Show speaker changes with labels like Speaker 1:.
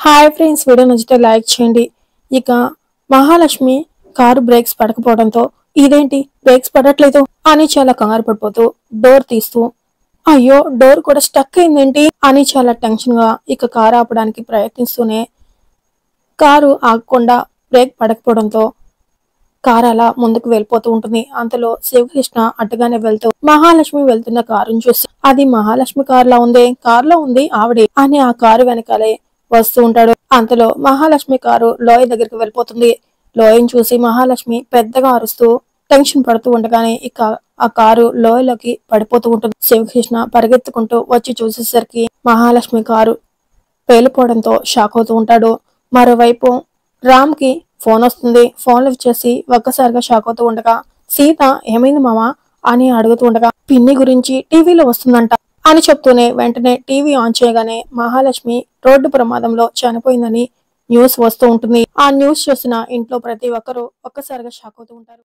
Speaker 1: Hi friends, video నచ్చితే like చేయండి. ఇక మహాలక్ష్మి కారు బ్రేక్స్ పడకపోవడంతో ఇదేంటి బ్రేక్స్ పడట్లేదు అని చాలా కంగారు పడిపోతూ డోర్ తీస్తూ అయ్యో డోర్ కూడా స్టక్ అయిందేంటి అని చాలా టెన్షన్ గా ఇక కారు ఆపడానికి ప్రయత్నిస్తూనే కారు ఆగకుండా బ్రేక్ పడకపోవడంతో కారు అలా ముందుకు వెళ్ళిపోతూ ఉంటుంది. అంతలో శివకృష్ణ అడ్డగానే వెళ్తూ మహాలక్ష్మి వెళ్తున్న కారుని చూసి అది మహాలక్ష్మి కారులా ఉంది, కారులో ఉంది ఆవిడే అని ఆ కారు వెనకాలే వస్తూ ఉంటాడు. అంతలో మహాలక్ష్మి కారు లోయ దగ్గరికి వెళ్ళిపోతుంది. లోయని చూసి మహాలక్ష్మి పెద్దగా అరుస్తూ టెన్షన్ పడుతూ ఉండగానే ఇక ఆ కారు లోయలోకి పడిపోతూ ఉంటుంది. శివకృష్ణ పరిగెత్తుకుంటూ వచ్చి చూసేసరికి మహాలక్ష్మి కారు పేలిపోవడంతో షాక్ అవుతూ ఉంటాడు. మరోవైపు రామ్ కి ఫోన్ వస్తుంది. ఫోన్ లిఫ్ట్ చేసి ఒక్కసారిగా షాక్ అవుతూ ఉండగా సీత ఏమైంది మామా అని అడుగుతూ ఉండగా పిన్ని గురించి టీవీలో వస్తుందంట అని చెప్తూనే వెంటనే టీవీ ఆన్ చేయగానే మహాలక్ష్మి రోడ్డు ప్రమాదంలో చనిపోయిందని న్యూస్ వస్తూ ఉంటుంది. ఆ న్యూస్ చూసిన ఇంట్లో ప్రతి ఒక్కరూ ఒక్కసారిగా షాక్ అవుతూ ఉంటారు.